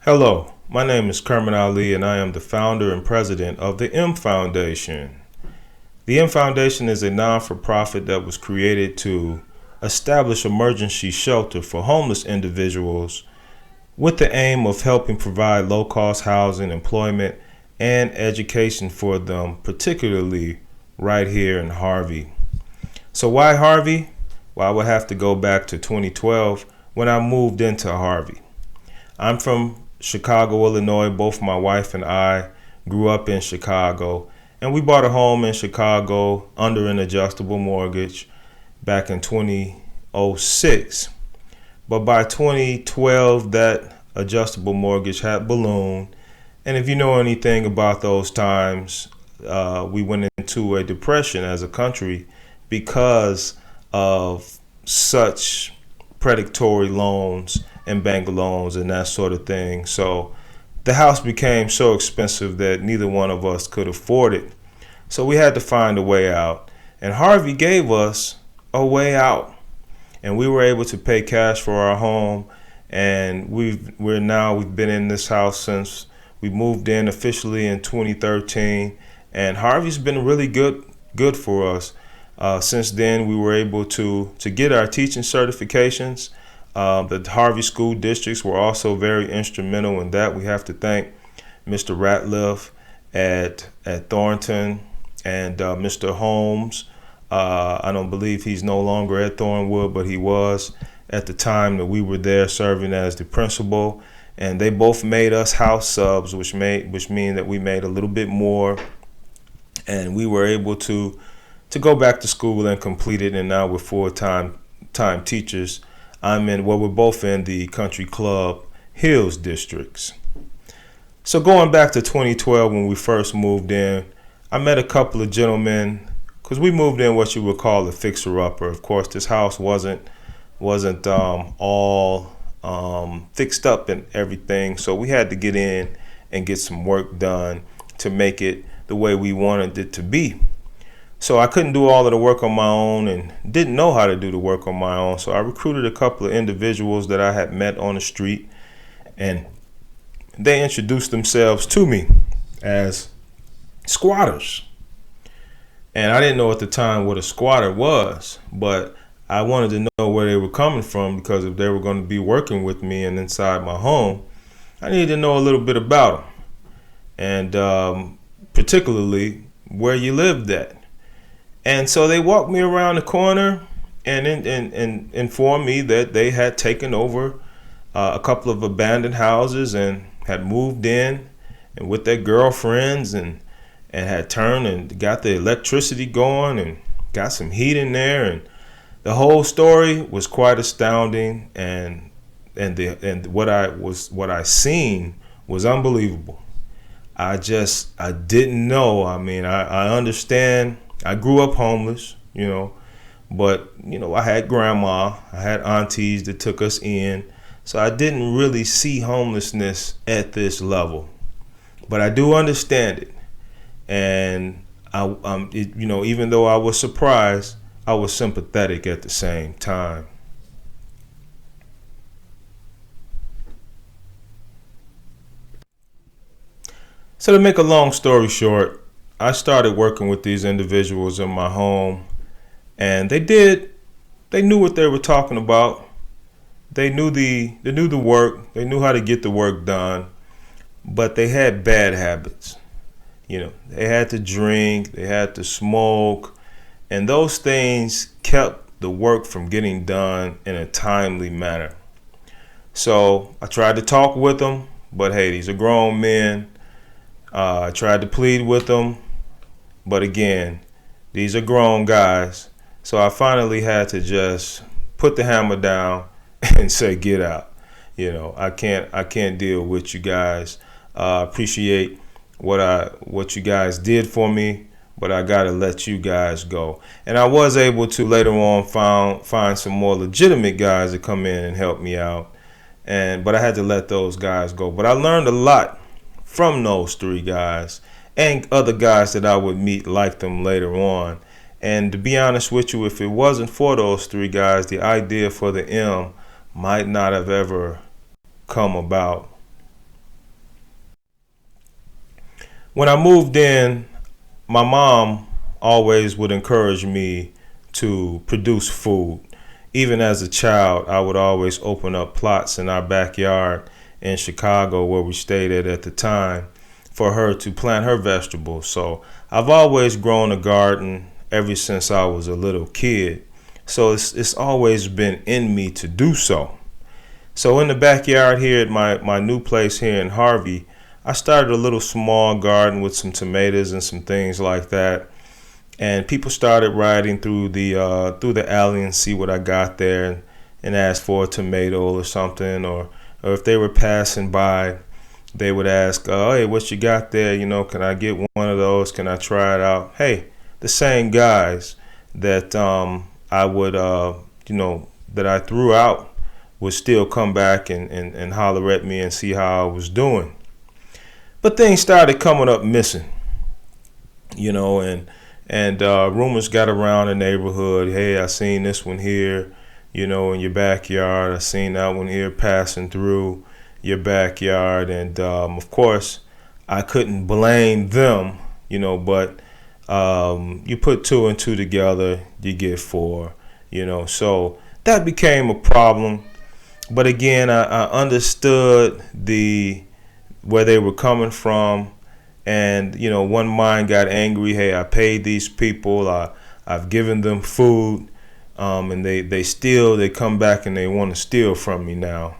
Hello, my name is Kermit Ali, and I am the founder and president of the M Foundation. The M Foundation is a non-for-profit that was created to establish emergency shelter for homeless individuals with the aim of helping provide low-cost housing, employment, and education for them, particularly right here in Harvey. So why Harvey? Well, I would have to go back to 2012 when I moved into Harvey. I'm from Chicago, Illinois. Both my wife and I grew up in Chicago, and we bought a home in Chicago under an adjustable mortgage back in 2006. But by 2012, that adjustable mortgage had ballooned. And if you know anything about those times, we went into a depression as a country because of such predatory loans and bank loans and that sort of thing. So the house became so expensive that neither one of us could afford it. So we had to find a way out. And Harvey gave us a way out. And we were able to pay cash for our home. And we've been in this house since we moved in officially in 2013. And Harvey's been really good for us. Since then, we were able to get our teaching certifications. The Harvey school districts were also very instrumental in that. We have to thank Mr. Ratliff at Thornton and Mr. Holmes. I don't believe he's no longer at Thornwood, but he was at the time that we were there serving as the principal. And they both made us house subs, which mean that we made a little bit more, and we were able to go back to school and complete it. And now we're full-time teachers. We're both in the Country Club Hills districts. So going back to 2012 when we first moved in, I met a couple of gentlemen because we moved in what you would call a fixer-upper. Of course, this house wasn't all fixed up and everything, so we had to get in and get some work done to make it the way we wanted it to be. So I couldn't do all of the work on my own and didn't know how to do the work on my own. So I recruited a couple of individuals that I had met on the street, and they introduced themselves to me as squatters. And I didn't know at the time what a squatter was, but I wanted to know where they were coming from, because if they were going to be working with me and inside my home, I needed to know a little bit about them, and particularly where you lived at. And so they walked me around the corner and informed me that they had taken over a couple of abandoned houses and had moved in and with their girlfriends and had turned and got the electricity going and got some heat in there. And the whole story was quite astounding, and what I seen was unbelievable. I didn't know. I mean, I understand. I grew up homeless, but, I had grandma, I had aunties that took us in. So I didn't really see homelessness at this level, but I do understand it. And even though I was surprised, I was sympathetic at the same time. So to make a long story short, I started working with these individuals in my home, and they knew what they were talking about. They knew the work, they knew how to get the work done, but they had bad habits. They had to drink, they had to smoke, and those things kept the work from getting done in a timely manner. So I tried to talk with them, but hey, these are grown men. I tried to plead with them, but again, these are grown guys. So I finally had to just put the hammer down and say, get out. I can't deal with you guys. Appreciate what you guys did for me, but I gotta let you guys go. And I was able to later on find some more legitimate guys to come in and help me out. But I had to let those guys go. But I learned a lot from those three guys and other guys that I would meet like them later on. And to be honest with you, if it wasn't for those three guys, the idea for the M might not have ever come about. When I moved in, my mom always would encourage me to produce food. Even as a child, I would always open up plots in our backyard in Chicago where we stayed at the time for her to plant her vegetables. So I've always grown a garden ever since I was a little kid. So it's always been in me to do so. So in the backyard here at my new place here in Harvey, I started a little small garden with some tomatoes and some things like that. And people started riding through the alley and see what I got there, and ask for a tomato or something, or if they were passing by, they would ask, hey, what you got there? Can I get one of those? Can I try it out? Hey, the same guys that I would that I threw out would still come back and holler at me and see how I was doing. But things started coming up missing, and rumors got around the neighborhood. Hey, I seen this one here, in your backyard. I seen that one here passing through your backyard. And of course, I couldn't blame them, but you put two and two together, you get four, So that became a problem. But again, I understood where they were coming from. And, one mind got angry. Hey, I paid these people. I've given them food. And they come back and they want to steal from me now,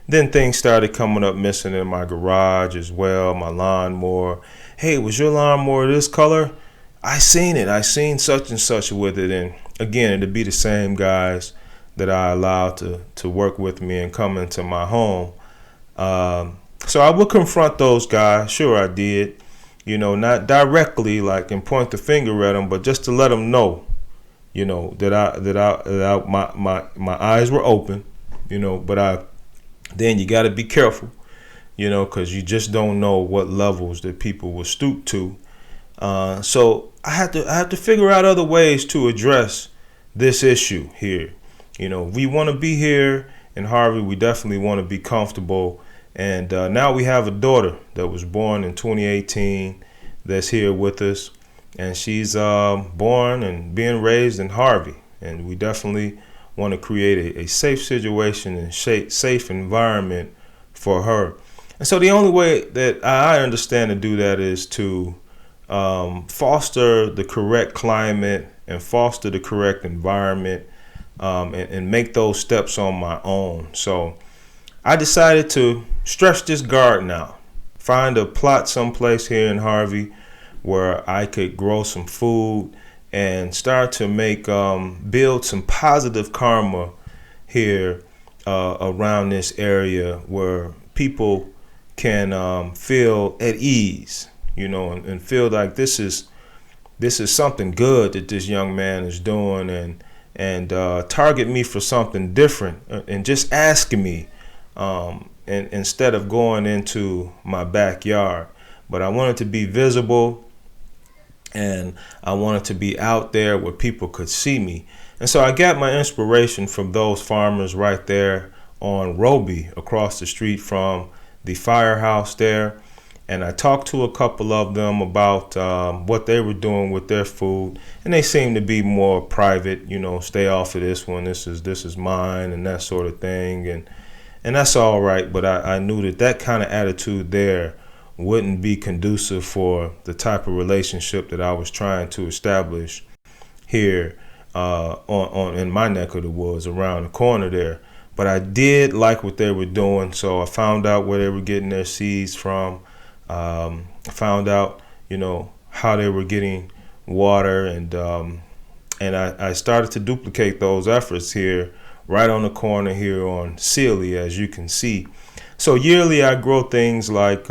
Then things started coming up missing in my garage as well, my lawnmower. Hey, was your lawnmower this color? I seen it. I seen such and such with it. And again, it'd be the same guys that I allowed to work with me and come into my home. So I would confront those guys. Sure, I did. Not directly like and point the finger at them, but just to let them know, that my eyes were open, But then you got to be careful, because you just don't know what levels that people will stoop to. So I had to figure out other ways to address this issue here. We want to be here in Harvey. We definitely want to be comfortable. And now we have a daughter that was born in 2018 that's here with us. And she's born and being raised in Harvey. And we definitely want to create a safe situation and safe environment for her. And so the only way that I understand to do that is to foster the correct climate and foster the correct environment, and make those steps on my own. So I decided to stretch this garden out, find a plot someplace here in Harvey where I could grow some food and start to build some positive karma here around this area where people can feel at ease, and feel like this is something good that this young man is doing, and target me for something different, and just ask me, and instead of going into my backyard. But I wanted to be visible, and I wanted to be out there where people could see me. And so I got my inspiration from those farmers right there on Roby, across the street from the firehouse there. And I talked to a couple of them about what they were doing with their food, and they seemed to be more private, stay off of this one. This is mine, and that sort of thing. And that's all right. But I knew that kind of attitude there wouldn't be conducive for the type of relationship that I was trying to establish here on in my neck of the woods around the corner there. But I did like what they were doing, so I found out where they were getting their seeds from. Found out, how they were getting water, and I started to duplicate those efforts here, right on the corner here on Sealy, as you can see. So yearly, I grow things like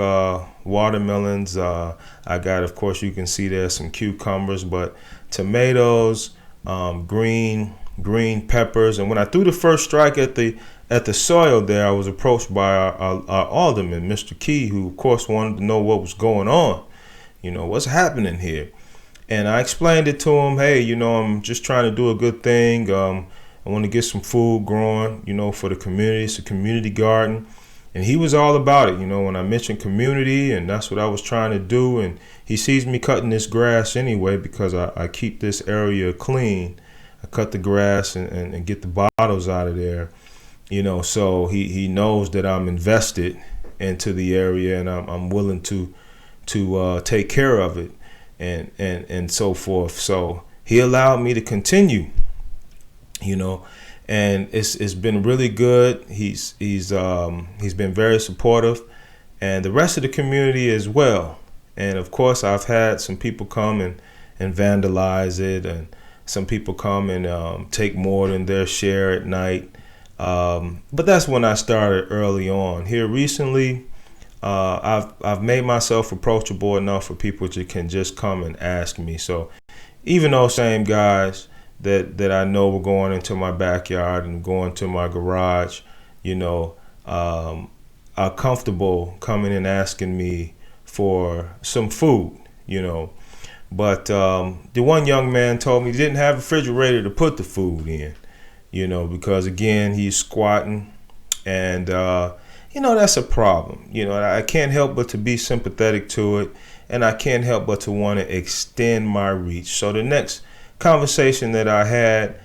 watermelons. I got, of course, you can see there's some cucumbers, but tomatoes, green peppers. And when I threw the first strike at the soil there, I was approached by our alderman, Mr. Key, who of course wanted to know what was going on, what's happening here. And I explained it to him. Hey, I'm just trying to do a good thing. I want to get some food growing, for the community. It's a community garden. And he was all about it, when I mentioned community, and that's what I was trying to do. And he sees me cutting this grass anyway because I keep this area clean. I cut the grass and get the bottles out of there, so he knows that I'm invested into the area, and I'm willing to take care of it and so forth. So he allowed me to continue, and it's been really good. He's been very supportive, and the rest of the community as well. And of course, I've had some people come and vandalize it, and some people come and take more than their share at night. But that's when I started early on. Here recently, I've made myself approachable enough for people to can just come and ask me. So even those same guys that I know were going into my backyard and going to my garage, are comfortable coming and asking me for some food, But the one young man told me he didn't have a refrigerator to put the food in, because again, he's squatting, and that's a problem. I can't help but to be sympathetic to it, and I can't help but to want to extend my reach. So the next conversation that I had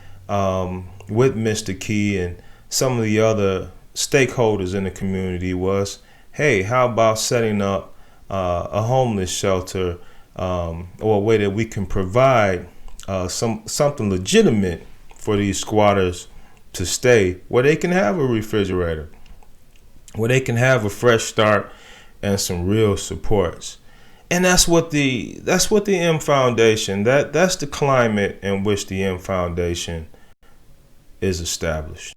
with Mr. Key and some of the other stakeholders in the community was, hey, how about setting up a homeless shelter, or a way that we can provide something legitimate for these squatters to stay, where they can have a refrigerator, where they can have a fresh start and some real supports. And that's what the M Foundation, that's the climate in which the M Foundation is established.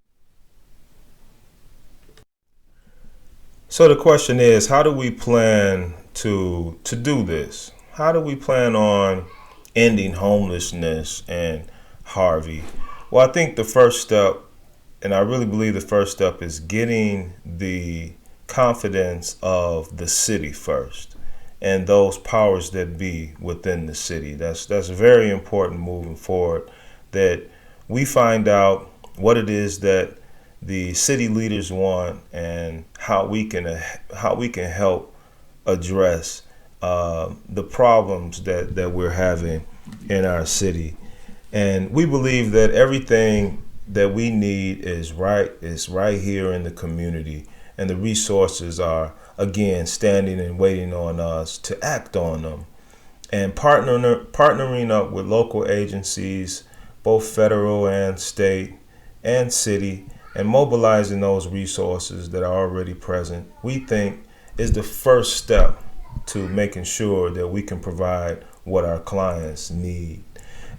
So the question is, how do we plan to do this? How do we plan on ending homelessness and Harvey? Well, I think the first step, and I really believe the first step, is getting the confidence of the city first, and those powers that be within the city. That's very important moving forward, that we find out what it is that the city leaders want and how we can help address the problems that we're having in our city. And we believe that everything that we need is right here in the community, and the resources are, again, standing and waiting on us to act on them, and partnering up with local agencies, both federal and state and city, and mobilizing those resources that are already present, we think is the first step to making sure that we can provide what our clients need.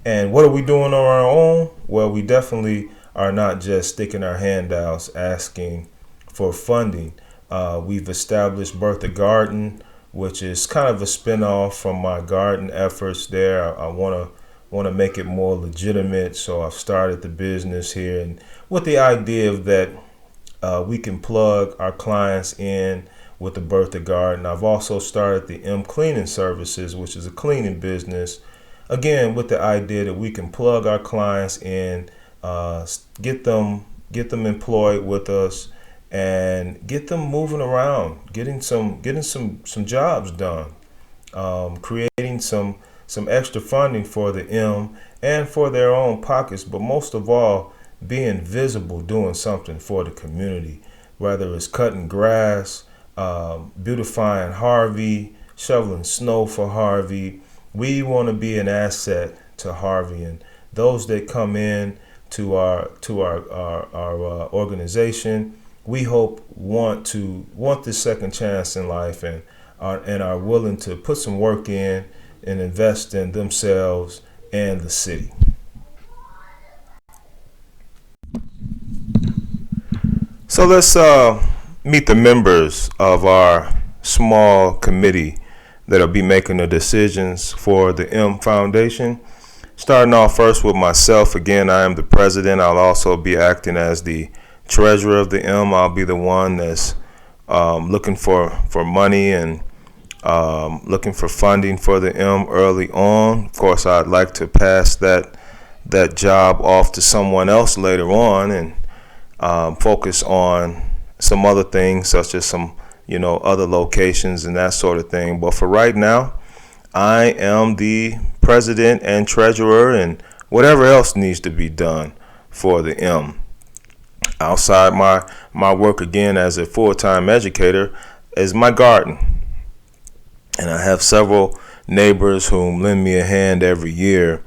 And what are we doing on our own? Well, we definitely are not just sticking our hand out asking for funding. We've established Birth a Garden, which is kind of a spinoff from my garden efforts there. I want to make it more legitimate, so I've started the business here, and with the idea of that we can plug our clients in with the Birth a Garden. I've also started the M Cleaning Services, which is a cleaning business, again with the idea that we can plug our clients in, get them employed with us, and get them moving around, getting some jobs done, creating some extra funding for the M and for their own pockets, but most of all, being visible, doing something for the community, whether it's cutting grass, beautifying Harvey, shoveling snow for Harvey. We want to be an asset to Harvey, and those that come in to our organization, we hope want this second chance in life, and are willing to put some work in and invest in themselves and the city. So let's meet the members of our small committee that'll be making the decisions for the M Foundation. Starting off first with myself. Again, I am the president. I'll also be acting as the treasurer of the M. I'll be the one that's looking for money and looking for funding for the M early on. Of course, I'd like to pass that job off to someone else later on and focus on some other things, such as some, other locations and that sort of thing. But for right now, I am the president and treasurer, and whatever else needs to be done for the M. Outside my work again as a full-time educator is my garden. And I have several neighbors whom lend me a hand every year.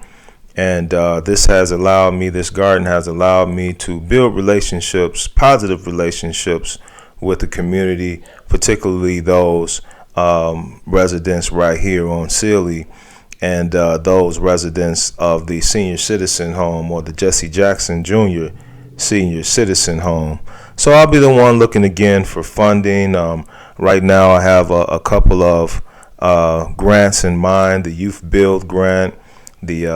And this garden has allowed me to build relationships, positive relationships with the community, particularly those residents right here on Sealy, and those residents of the senior citizen home, or the Jesse Jackson Jr. Senior Citizen Home. So I'll be the one looking again for funding. Right now I have a couple of grants in mind: the Youth Build Grant, the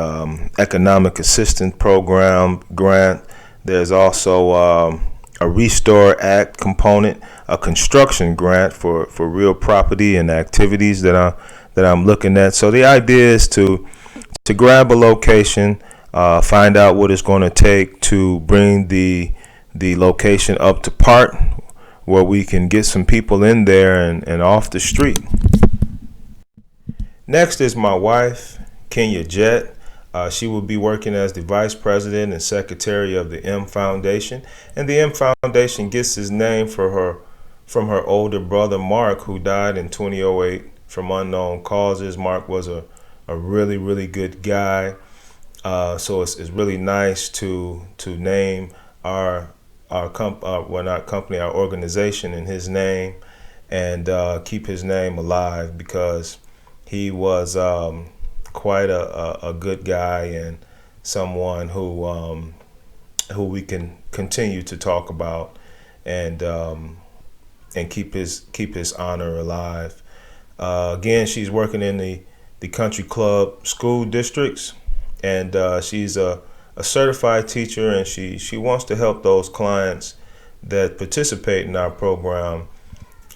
Economic Assistance Program grant. There's also a Restore Act component, a construction grant for real property and activities that I'm looking at. So the idea is to grab a location, find out what it's going to take to bring the location up to part, where we can get some people in there and off the street. Next is my wife, Kenya Jett. She will be working as the vice president and secretary of the M Foundation. And the M Foundation gets its name from her older brother, Mark, who died in 2008 from unknown causes. Mark was a really, really good guy. So it's really nice to name our organization in his name, and keep his name alive, because he was quite a good guy, and someone who we can continue to talk about, and keep his honor alive. Again, she's working in the country club school districts, and she's a certified teacher, and she wants to help those clients that participate in our program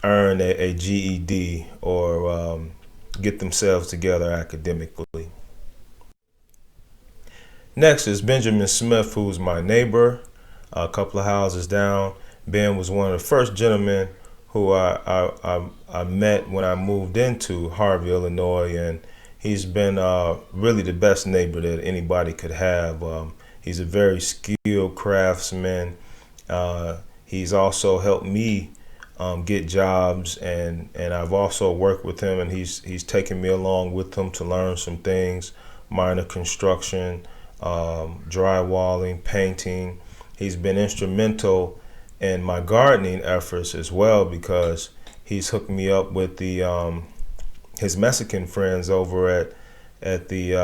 earn a GED, or get themselves together academically. Next is Benjamin Smith, who's my neighbor a couple of houses down. Ben was one of the first gentlemen who I met when I moved into Harvey, Illinois, and he's been really the best neighbor that anybody could have. He's a very skilled craftsman. He's also helped me get jobs, and I've also worked with him, and he's taken me along with him to learn some things: minor construction, drywalling, painting. He's been instrumental in my gardening efforts as well, because he's hooked me up with his Mexican friends over at the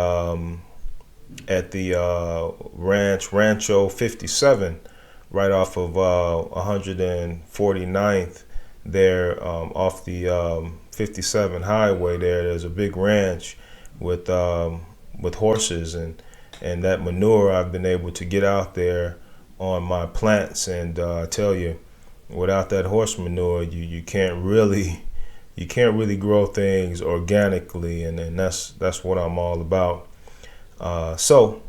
Rancho 57, right off of 149th there, off the 57 highway there. There's a big ranch with horses, and that manure I've been able to get out there on my plants, and I tell you, without that horse manure, you can't really grow things organically, and that's what I'm all about. So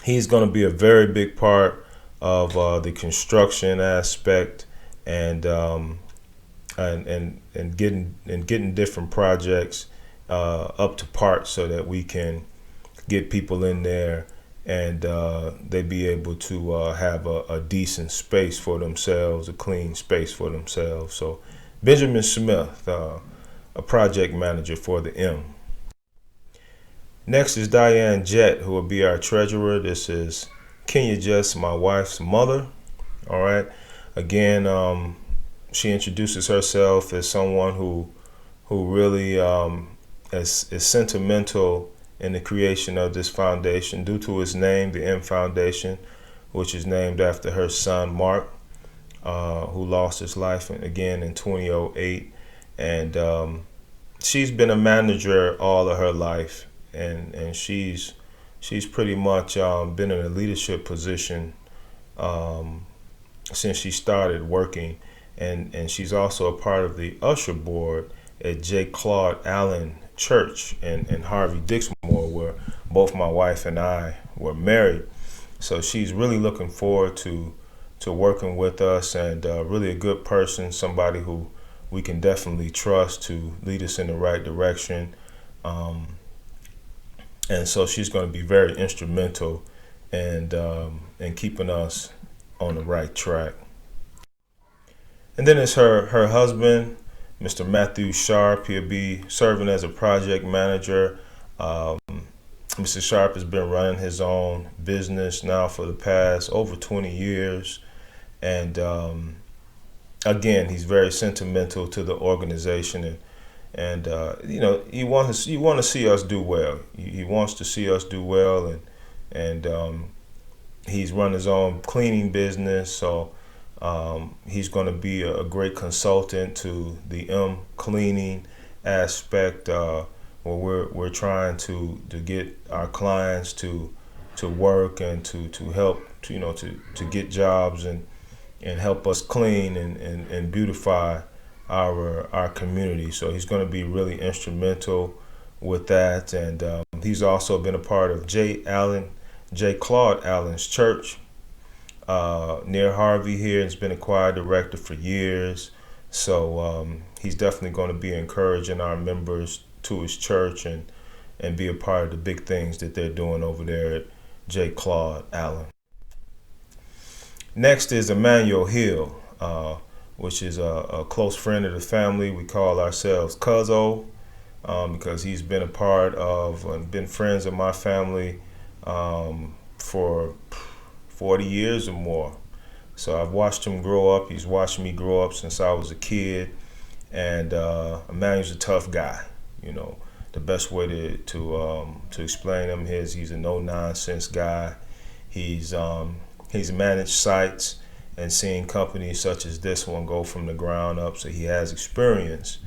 he's going to be a very big part of the construction aspect, and getting different projects up to part, so that we can get people in there, and they be able to have a decent space for themselves, a clean space for themselves. So Benjamin Smith, a project manager for the M. Next is Diane Jett, who will be our treasurer. This is Kenya Jett, my wife's mother. All right. Again, she introduces herself as someone who really is sentimental in the creation of this foundation, due to its name, the M Foundation, which is named after her son Mark, who lost his life again in 2008. And she's been a manager all of her life, and she's pretty much been in a leadership position since she started working, and she's also a part of the usher board at J. Claude Allen Church in Harvey Dixmoor, where both my wife and I were married. So she's really looking forward to working with us, and really a good person, somebody who we can definitely trust to lead us in the right direction. And so she's going to be very instrumental in keeping us on the right track. And then it's her husband, Mr. Matthew Sharp. He'll be serving as a project manager. Mr. Sharp has been running his own business now for the past over 20 years. And again, he's very sentimental to the organization, and he wants to see us do well. He wants to see us do well, and he's run his own cleaning business, so he's going to be a great consultant to the cleaning aspect, where we're trying to get our clients to work and to help to get jobs and help us clean and beautify our community. So he's going to be really instrumental with that. And he's also been a part of J. Claude Allen's church near Harvey here, and has been a choir director for years. So he's definitely going to be encouraging our members to his church and be a part of the big things that they're doing over there at J. Claude Allen. Next is Emmanuel Hill, which is a close friend of the family. We call ourselves Cuzzo because he's been a part of and been friends of my family for 40 years or more. So I've watched him grow up. He's watched me grow up since I was a kid. And Emmanuel's a tough guy. The best way to explain him is he's a no-nonsense guy. He's managed sites and seen companies such as this one go from the ground up. So he has experience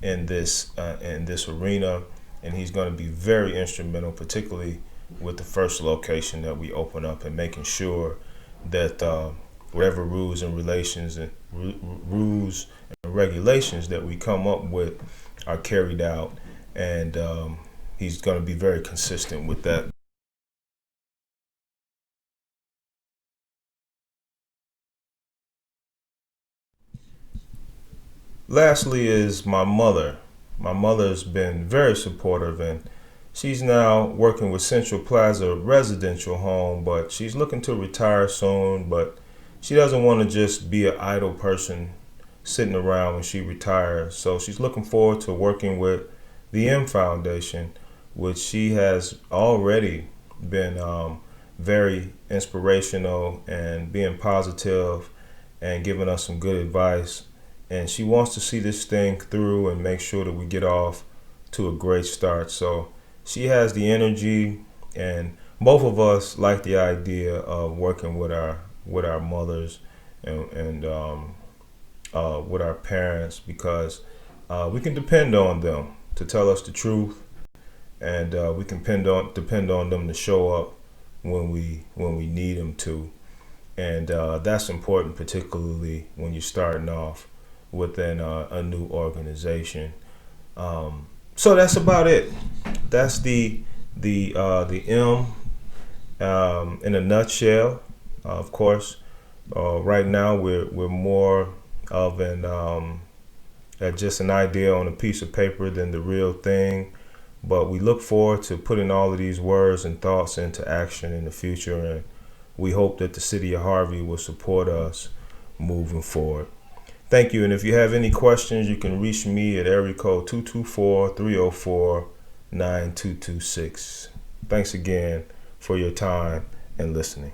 in this arena, and he's going to be very instrumental, particularly with the first location that we open up, and making sure that whatever rules and regulations that we come up with are carried out, and he's going to be very consistent with that. Lastly is my mother. My mother's been very supportive, and she's now working with Central Plaza Residential Home, but she's looking to retire soon, but she doesn't want to just be an idle person sitting around when she retires. So she's looking forward to working with the M Foundation, which she has already been very inspirational and being positive and giving us some good advice. And she wants to see this thing through and make sure that we get off to a great start. So she has the energy, and both of us like the idea of working with our mothers and with our parents, because we can depend on them to tell us the truth, and we can depend on them to show up when we need them to, and that's important, particularly when you're starting off within a new organization. So that's about it. That's the M in a nutshell. Of course, right now we're more of just an idea on a piece of paper than the real thing. But we look forward to putting all of these words and thoughts into action in the future, and we hope that the city of Harvey will support us moving forward. Thank you, and if you have any questions, you can reach me at area code 224-304-9226. Thanks again for your time and listening.